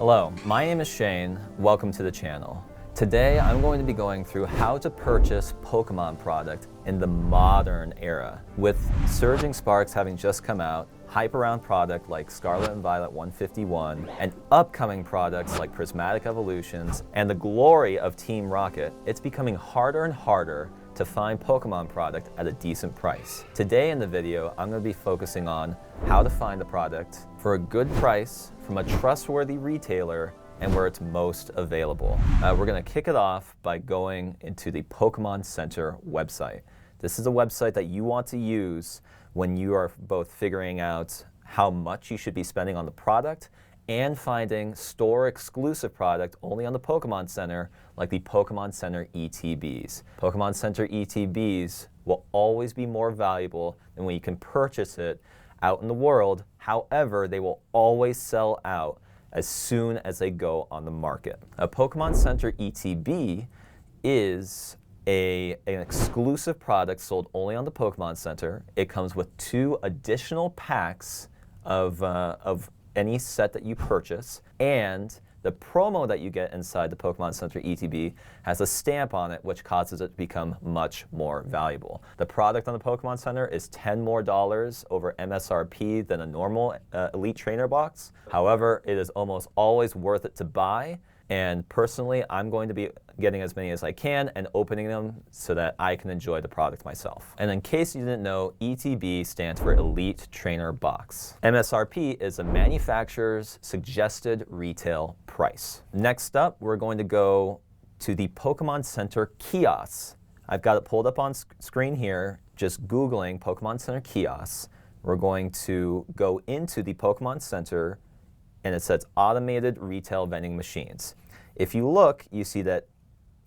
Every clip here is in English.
Hello, my name is Shane. Welcome to the channel. Today I'm going to be going through how to purchase Pokemon product in the modern era. With Surging Sparks having just come out, hype around product like Scarlet and Violet 151, and upcoming products like Prismatic Evolutions, and the glory of Team Rocket, it's becoming harder and harder to find Pokemon product at a decent price. Today in the video, I'm going to be focusing on how to find the product for a good price from a trustworthy retailer and where it's most available. We're going to kick it off by going into the Pokemon Center website. This is a website that you want to use when you are both figuring out how much you should be spending on the product and finding store-exclusive product only on the Pokemon Center, like the Pokemon Center ETBs. Pokemon Center ETBs will always be more valuable than when you can purchase it out in the world. However, they will always sell out as soon as they go on the market. A Pokemon Center ETB is an exclusive product sold only on the Pokemon Center. It comes with 2 additional packs of any set that you purchase, and the promo that you get inside the Pokemon Center ETB has a stamp on it which causes it to become much more valuable. The product on the Pokemon Center is $10 more over MSRP than a normal Elite Trainer box. However, it is almost always worth it to buy, and personally I'm going to be getting as many as I can and opening them so that I can enjoy the product myself. And in case you didn't know, ETB stands for Elite Trainer Box. MSRP is a manufacturer's suggested retail price. Next up, we're going to go to the Pokemon Center kiosks. I've got it pulled up on screen here, just Googling Pokemon Center kiosks. We're going to go into the Pokemon Center and it says automated retail vending machines. If you look, you see that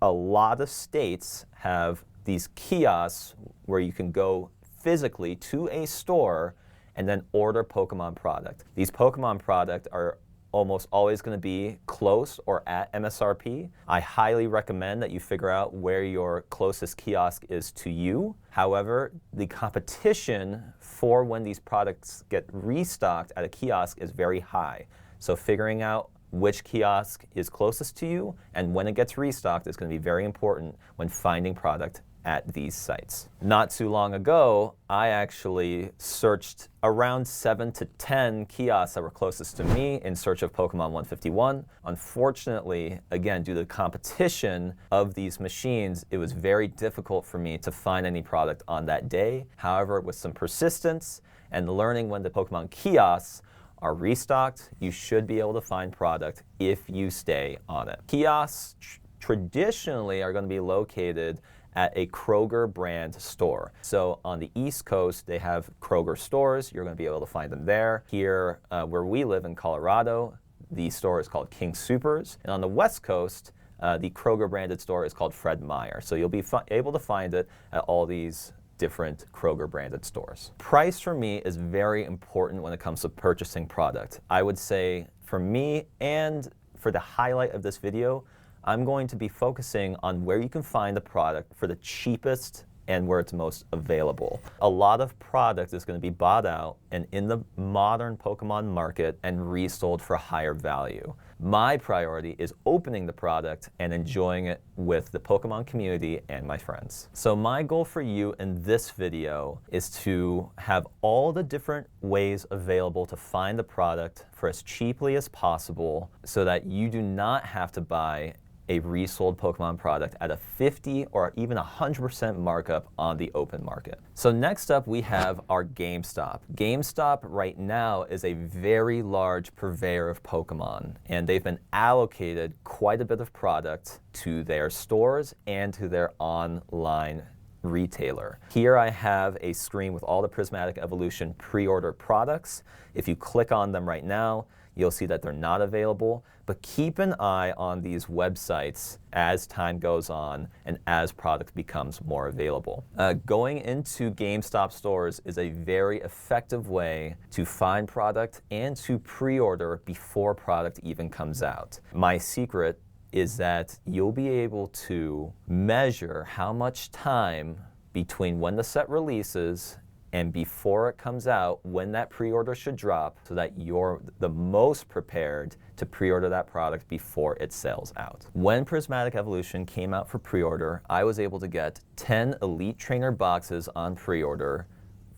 a lot of states have these kiosks where you can go physically to a store and then order Pokemon product. These Pokemon product are almost always going to be close or at MSRP. I highly recommend that you figure out where your closest kiosk is to you. However, the competition for when these products get restocked at a kiosk is very high. So figuring out which kiosk is closest to you and when it gets restocked is going to be very important when finding product at these sites. Not too long ago, I actually searched around 7 to 10 kiosks that were closest to me in search of Pokemon 151. Unfortunately, again, due to the competition of these machines, it was very difficult for me to find any product on that day. However, with some persistence and learning when the Pokemon kiosks are restocked, you should be able to find product if you stay on it. Kiosks traditionally are going to be located at a Kroger brand store. So on the East Coast, they have Kroger stores. You're going to be able to find them there. Here, where we live in Colorado, the store is called King Soopers. And on the West Coast, the Kroger branded store is called Fred Meyer. So you'll be able to find it at all these different Kroger branded stores. Price for me is very important when it comes to purchasing product. I would say for me and for the highlight of this video, I'm going to be focusing on where you can find the product for the cheapest and where it's most available. A lot of product is going to be bought out and in the modern Pokemon market and resold for higher value. My priority is opening the product and enjoying it with the Pokemon community and my friends. So my goal for you in this video is to have all the different ways available to find the product for as cheaply as possible so that you do not have to buy a resold Pokemon product at a 50 or even 100% markup on the open market. So next up we have our GameStop. GameStop right now is a very large purveyor of Pokemon, and they've been allocated quite a bit of product to their stores and to their online retailer. Here I have a screen with all the Prismatic Evolution pre-order products. If you click on them right now, you'll see that they're not available, but keep an eye on these websites as time goes on and as product becomes more available. Going into GameStop stores is a very effective way to find product and to pre-order before product even comes out. My secret is that you'll be able to measure how much time between when the set releases and before it comes out, when that pre-order should drop, so that you're the most prepared to pre-order that product before it sells out. When Prismatic Evolution came out for pre-order, I was able to get 10 Elite Trainer boxes on pre-order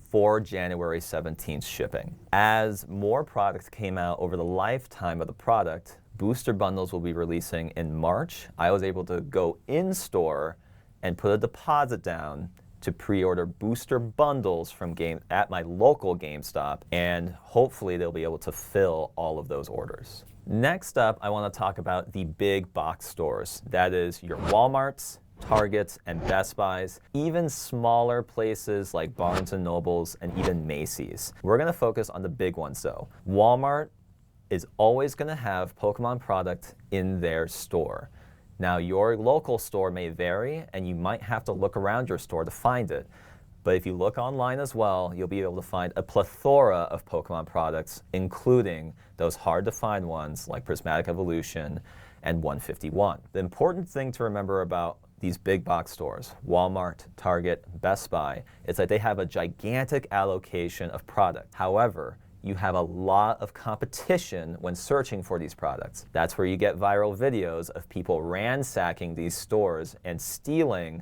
for January 17th shipping. As more products came out over the lifetime of the product, booster bundles will be releasing in March. I was able to go in store and put a deposit down to pre-order booster bundles from at my local GameStop, and hopefully they'll be able to fill all of those orders. Next up, I want to talk about the big box stores. That is your Walmarts, Targets, and Best Buys, even smaller places like Barnes & Nobles and even Macy's. We're going to focus on the big ones though. Walmart is always going to have Pokemon product in their store. Now, your local store may vary, and you might have to look around your store to find it. But if you look online as well, you'll be able to find a plethora of Pokemon products, including those hard-to-find ones like Prismatic Evolution and 151. The important thing to remember about these big box stores, Walmart, Target, Best Buy, is that they have a gigantic allocation of product. However, you have a lot of competition when searching for these products. That's where you get viral videos of people ransacking these stores and stealing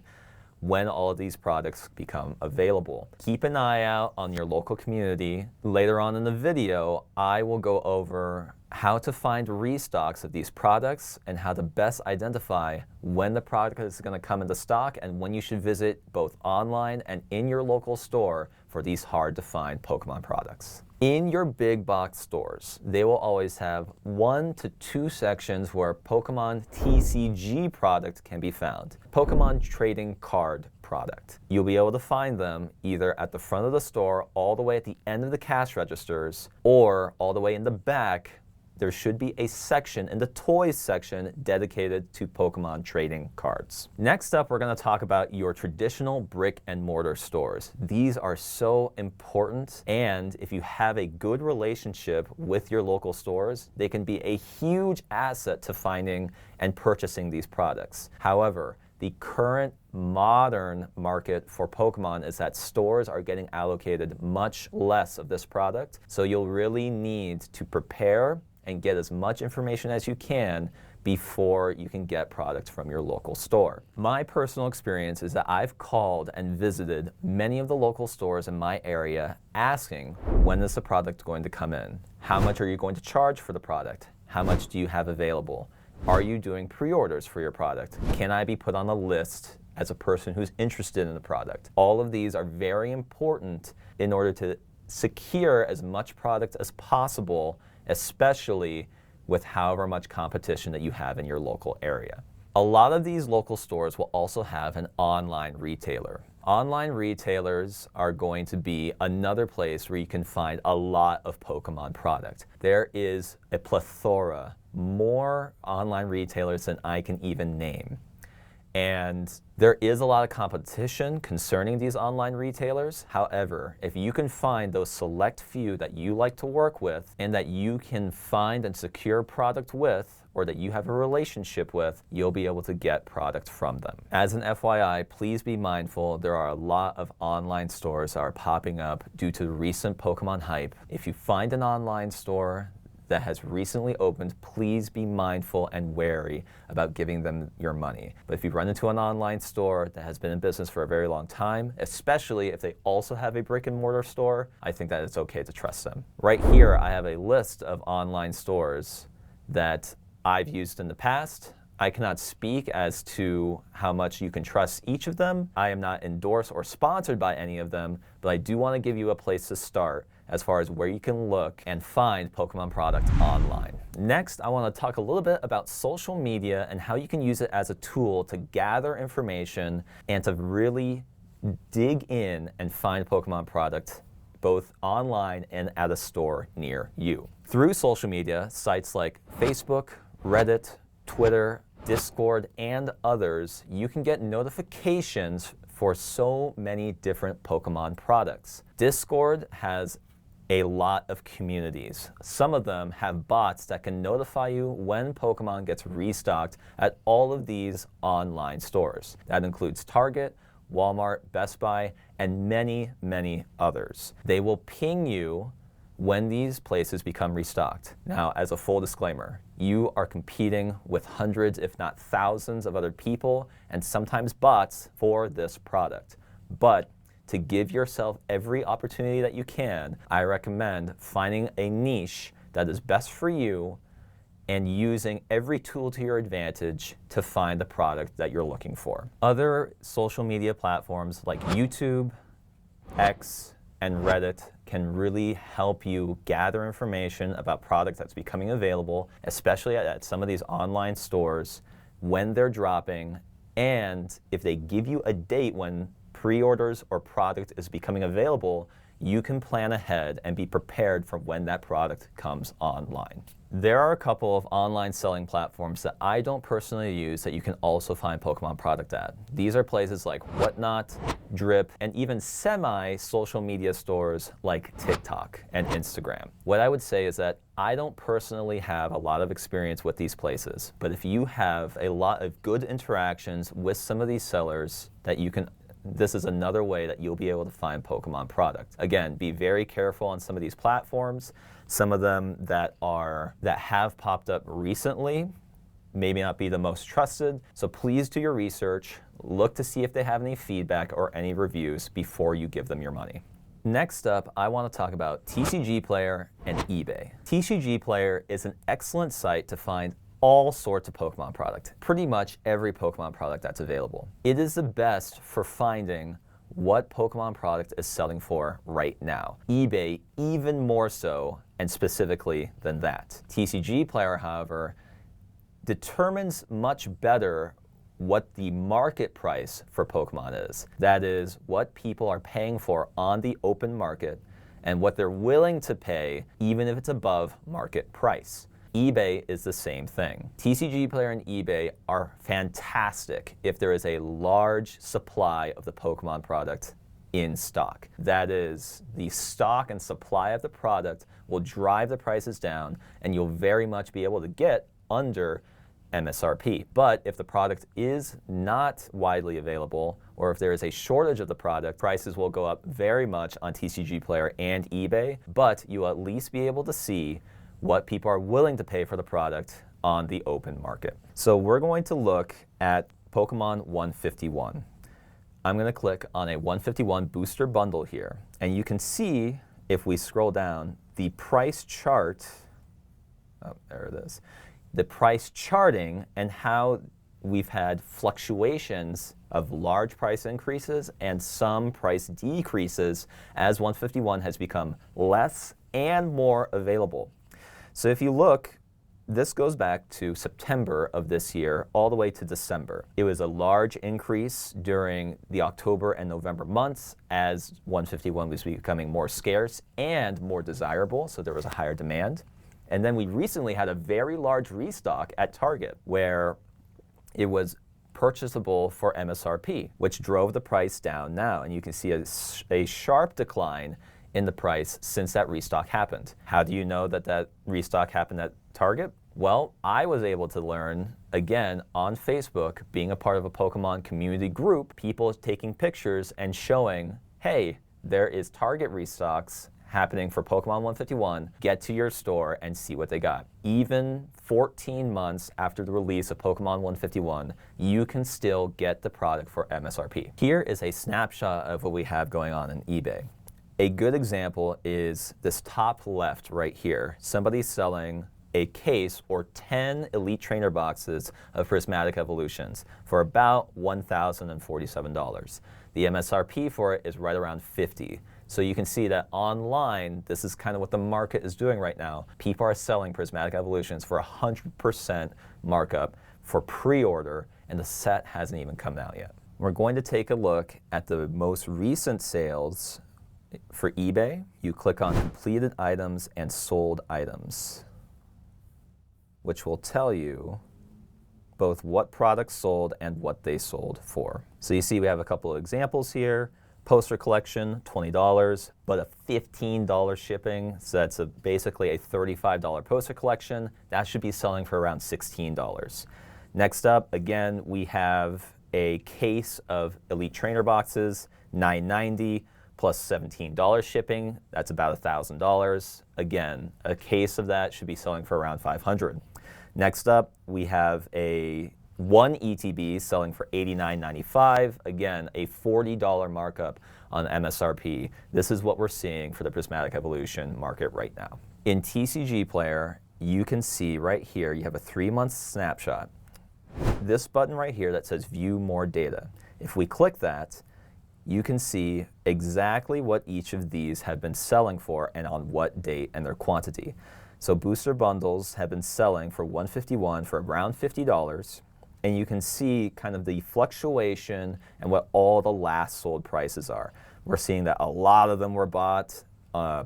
when all of these products become available. Keep an eye out on your local community. Later on in the video, I will go over how to find restocks of these products and how to best identify when the product is going to come into stock and when you should visit both online and in your local store for these hard-to-find Pokemon products. In your big box stores, they will always have 1 to 2 sections where Pokemon TCG product can be found. Pokemon trading card product. You'll be able to find them either at the front of the store, all the way at the end of the cash registers, or all the way in the back. There should be a section in the toys section dedicated to Pokemon trading cards. Next up, we're going to talk about your traditional brick and mortar stores. These are so important, and if you have a good relationship with your local stores, they can be a huge asset to finding and purchasing these products. However, the current modern market for Pokemon is that stores are getting allocated much less of this product, so you'll really need to prepare and get as much information as you can before you can get product from your local store. My personal experience is that I've called and visited many of the local stores in my area asking, when is the product going to come in? How much are you going to charge for the product? How much do you have available? Are you doing pre-orders for your product? Can I be put on a list as a person who's interested in the product? All of these are very important in order to secure as much product as possible, especially with however much competition that you have in your local area. A lot of these local stores will also have an online retailer. Online retailers are going to be another place where you can find a lot of Pokemon product. There is a plethora, more online retailers than I can even name. And there is a lot of competition concerning these online retailers. However, if you can find those select few that you like to work with and that you can find and secure product with, or that you have a relationship with, you'll be able to get product from them. As an FYI, please be mindful, there are a lot of online stores that are popping up due to the recent Pokemon hype. If you find an online store that has recently opened, please be mindful and wary about giving them your money. But if you run into an online store that has been in business for a very long time, especially if they also have a brick and mortar store, I think that it's okay to trust them. Right here, I have a list of online stores that I've used in the past. I cannot speak as to how much you can trust each of them. I am not endorsed or sponsored by any of them, but I do want to give you a place to start as far as where you can look and find Pokemon product online. Next, I want to talk a little bit about social media and how you can use it as a tool to gather information and to really dig in and find Pokemon product both online and at a store near you. Through social media, sites like Facebook, Reddit, Twitter, Discord, and others, you can get notifications for so many different Pokemon products. Discord has a lot of communities. Some of them have bots that can notify you when Pokemon gets restocked at all of these online stores. That includes Target, Walmart, Best Buy, and many, many others. They will ping you when these places become restocked. Now, as a full disclaimer, you are competing with hundreds, if not thousands, of other people and sometimes bots for this product. But to give yourself every opportunity that you can, I recommend finding a niche that is best for you and using every tool to your advantage to find the product that you're looking for. Other social media platforms like YouTube, X, and Reddit can really help you gather information about product that's becoming available, especially at some of these online stores, when they're dropping, and if they give you a date when pre-orders or product is becoming available, you can plan ahead and be prepared for when that product comes online. There are a couple of online selling platforms that I don't personally use that you can also find Pokemon product at. These are places like Whatnot, Drip, and even semi-social media stores like TikTok and Instagram. What I would say is that I don't personally have a lot of experience with these places, but if you have a lot of good interactions with some of these sellers that you can this is another way that you'll be able to find Pokemon product. Again, be very careful on some of these platforms. Some of them that have popped up recently maybe not be the most trusted. So please do your research. Look to see if they have any feedback or any reviews before you give them your money. Next up, I want to talk about TCG Player and eBay. TCG Player is an excellent site to find all sorts of Pokemon product, pretty much every Pokemon product that's available. It is the best for finding what Pokemon product is selling for right now. eBay even more so and specifically than that. TCG Player, however, determines much better what the market price for Pokemon is. That is what people are paying for on the open market and what they're willing to pay even if it's above market price. eBay is the same thing. TCG Player and eBay are fantastic if there is a large supply of the Pokemon product in stock. That is, the stock and supply of the product will drive the prices down and you'll very much be able to get under MSRP. But if the product is not widely available or if there is a shortage of the product, prices will go up very much on TCG Player and eBay, but you'll at least be able to see what people are willing to pay for the product on the open market. So we're going to look at Pokemon 151. I'm going to click on a 151 booster bundle here, and you can see if we scroll down the price chart. Oh, there it is. The price charting and how we've had fluctuations of large price increases and some price decreases as 151 has become less and more available. So if you look, this goes back to September of this year all the way to December. It was a large increase during the October and November months as 151 was becoming more scarce and more desirable, so there was a higher demand. And then we recently had a very large restock at Target where it was purchasable for MSRP, which drove the price down now. And you can see a sharp decline in the price since that restock happened. How do you know that that restock happened at Target? Well, I was able to learn, again, on Facebook, being a part of a Pokemon community group, people taking pictures and showing, hey, there is Target restocks happening for Pokemon 151. Get to your store and see what they got. Even 14 months after the release of Pokemon 151, you can still get the product for MSRP. Here is a snapshot of what we have going on in eBay. A good example is this top left right here. Somebody's selling a case or 10 Elite Trainer boxes of Prismatic Evolutions for about $1,047. The MSRP for it is right around $50. So you can see that online, this is kind of what the market is doing right now. People are selling Prismatic Evolutions for 100% markup for pre-order, and the set hasn't even come out yet. We're going to take a look at the most recent sales for eBay. You click on completed items and sold items, which will tell you both what products sold and what they sold for. So you see we have a couple of examples here. Poster collection, $20, but a $15 shipping. So that's basically a $35 poster collection. That should be selling for around $16. Next up, again, we have a case of Elite Trainer boxes, $9.90, plus $17 shipping, that's about $1,000. Again, a case of that should be selling for around $500. Next up, we have one ETB selling for $89.95. Again, a $40 markup on MSRP. This is what we're seeing for the Prismatic Evolution market right now. In TCG Player, you can see right here, you have a 3-month snapshot. This button right here that says View More Data. If we click that, you can see exactly what each of these have been selling for and on what date and their quantity. So booster bundles have been selling for $151 for around $50, and you can see kind of the fluctuation and what all the last sold prices are. We're seeing that a lot of them were bought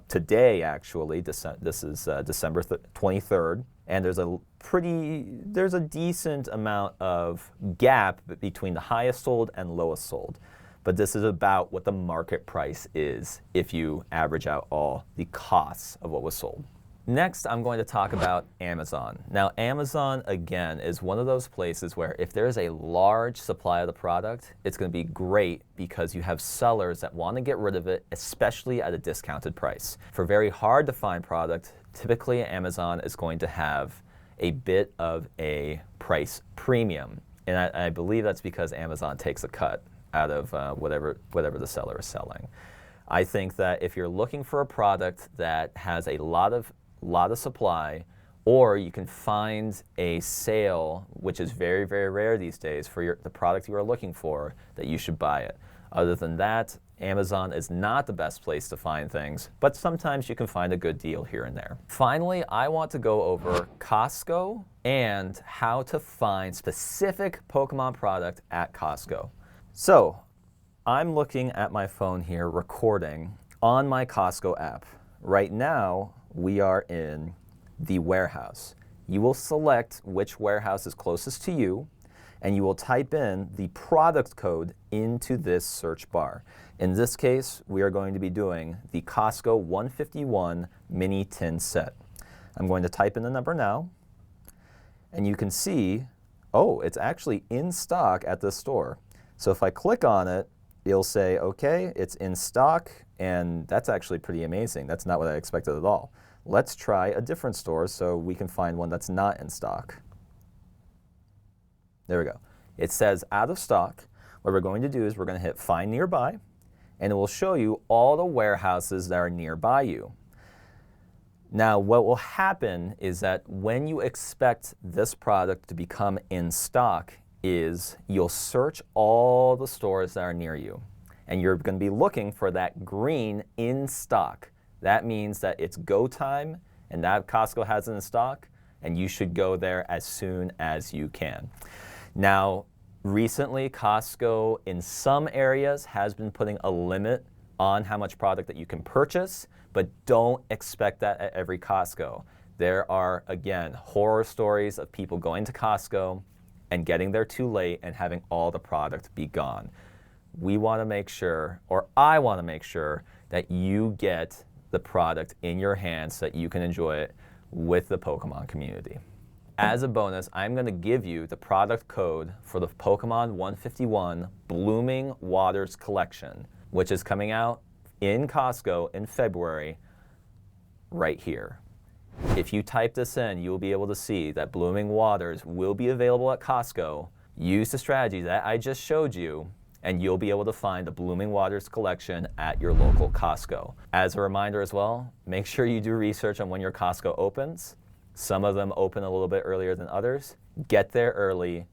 today, actually. This is December 23rd, and there's a decent amount of gap between the highest sold and lowest sold. But this is about what the market price is if you average out all the costs of what was sold. Next, I'm going to talk about Amazon. Now, Amazon, again, is one of those places where if there is a large supply of the product, it's going to be great because you have sellers that want to get rid of it, especially at a discounted price. For very hard to find product, typically Amazon is going to have a bit of a price premium. And I believe that's because Amazon takes a cut out of whatever the seller is selling. I think that if you're looking for a product that has a lot of supply, or you can find a sale, which is very, very rare these days, for the product you are looking for, that you should buy it. Other than that, Amazon is not the best place to find things, but sometimes you can find a good deal here and there. Finally, I want to go over Costco and how to find specific Pokemon product at Costco. So, I'm looking at my phone here, recording on my Costco app. Right now, we are in the warehouse. You will select which warehouse is closest to you, and you will type in the product code into this search bar. In this case, we are going to be doing the Costco 151 mini tin set. I'm going to type in the number now, and you can see, oh, it's actually in stock at this store. So if I click on it, you'll say, okay, it's in stock, and that's actually pretty amazing. That's not what I expected at all. Let's try a different store so we can find one that's not in stock. There we go. It says out of stock. What we're going to do is we're going to hit Find Nearby, and it will show you all the warehouses that are nearby you. Now, what will happen is that when you expect this product to become in stock is you'll search all the stores that are near you, and you're going to be looking for that green in stock. That means that it's go time, and that Costco has it in stock, and you should go there as soon as you can. Now, recently, Costco in some areas has been putting a limit on how much product that you can purchase, but don't expect that at every Costco. There are, again, horror stories of people going to Costco and getting there too late and having all the product be gone. We want to make sure, or I want to make sure, that you get the product in your hands so that you can enjoy it with the Pokemon community. As a bonus, I'm going to give you the product code for the Pokemon 151 Blooming Waters collection, which is coming out in Costco in February, right here. If you type this in, you'll be able to see that Blooming Waters will be available at Costco. Use the strategy that I just showed you, and you'll be able to find the Blooming Waters collection at your local Costco. As a reminder as well, make sure you do research on when your Costco opens. Some of them open a little bit earlier than others. Get there early,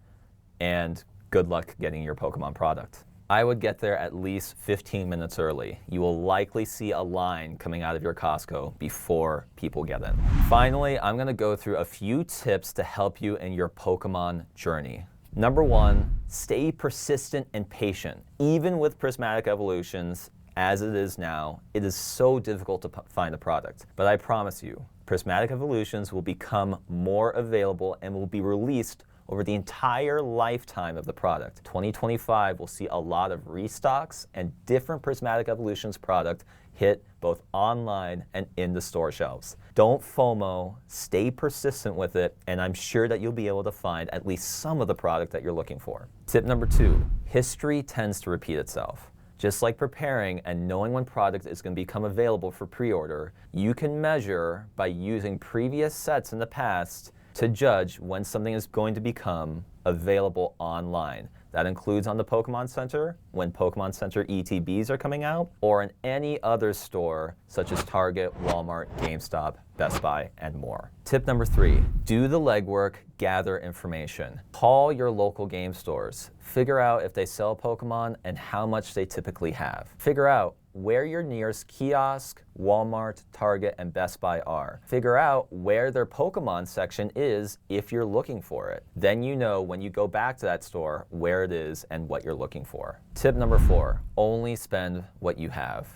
and good luck getting your Pokemon product. I would get there at least 15 minutes early. You will likely see a line coming out of your Costco before people get in. Finally, I'm going to go through a few tips to help you in your Pokemon journey. Number one, stay persistent and patient. Even with Prismatic Evolutions, as it is now, it is so difficult to find a product. But I promise you, Prismatic Evolutions will become more available and will be released over the entire lifetime of the product. 2025 will see a lot of restocks and different Prismatic Evolutions product hit both online and in the store shelves. Don't FOMO, stay persistent with it, and I'm sure that you'll be able to find at least some of the product that you're looking for. Tip number two, history tends to repeat itself. Just like preparing and knowing when product is going to become available for pre-order, you can measure by using previous sets in the past to judge when something is going to become available online. That includes on the Pokemon Center, when Pokemon Center ETBs are coming out, or in any other store such as Target, Walmart, GameStop, Best Buy, and more. Tip number 3, do the legwork, gather information. Call your local game stores. Figure out if they sell Pokemon and how much they typically have. Figure out where your nearest kiosk, Walmart, Target, and Best Buy are. Figure out where their Pokemon section is if you're looking for it. Then you know when you go back to that store where it is and what you're looking for. Tip number 4, only spend what you have.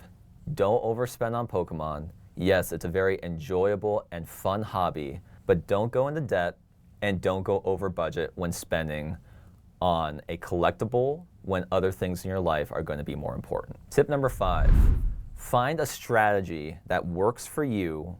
Don't overspend on Pokemon. Yes, it's a very enjoyable and fun hobby, but don't go into debt and don't go over budget when spending on a collectible when other things in your life are going to be more important. Tip number 5, find a strategy that works for you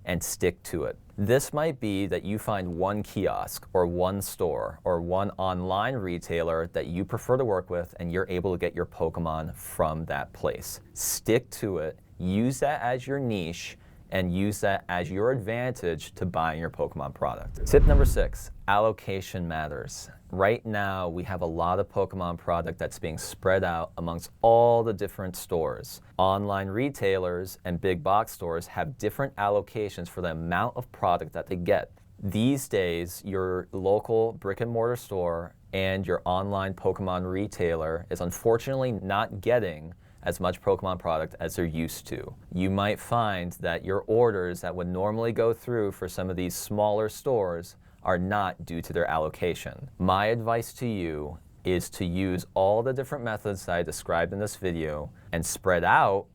and stick to it. This might be that you find one kiosk or one store or one online retailer that you prefer to work with and you're able to get your Pokemon from that place. Stick to it, use that as your niche, and use that as your advantage to buying your Pokemon product. Tip number 6, allocation matters. Right now, we have a lot of Pokemon product that's being spread out amongst all the different stores. Online retailers and big box stores have different allocations for the amount of product that they get. These days, your local brick and mortar store and your online Pokemon retailer is unfortunately not getting as much Pokemon product as they're used to. You might find that your orders that would normally go through for some of these smaller stores are not due to their allocation. My advice to you is to use all the different methods that I described in this video and spread out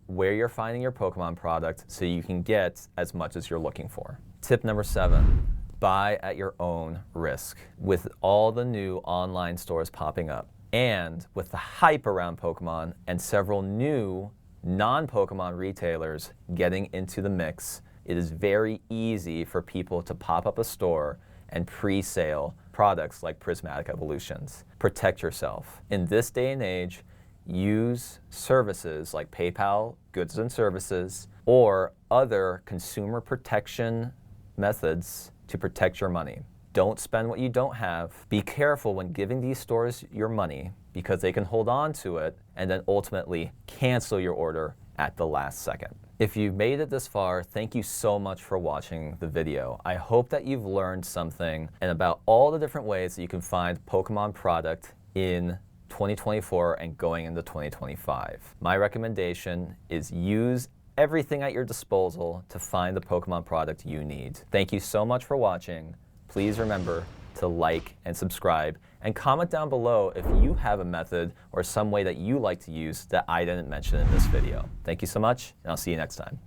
where you're finding your Pokemon product so you can get as much as you're looking for. Tip number 7, buy at your own risk. With all the new online stores popping up, and with the hype around Pokemon and several new non-Pokemon retailers getting into the mix, it is very easy for people to pop up a store and pre-sale products like Prismatic Evolutions. Protect yourself. In this day and age, use services like PayPal, goods and services, or other consumer protection methods to protect your money. Don't spend what you don't have. Be careful when giving these stores your money because they can hold on to it and then ultimately cancel your order at the last second. If you've made it this far, thank you so much for watching the video. I hope that you've learned something and about all the different ways that you can find Pokemon product in 2024 and going into 2025. My recommendation is use everything at your disposal to find the Pokemon product you need. Thank you so much for watching. Please remember to like and subscribe and comment down below if you have a method or some way that you like to use that I didn't mention in this video. Thank you so much, and I'll see you next time.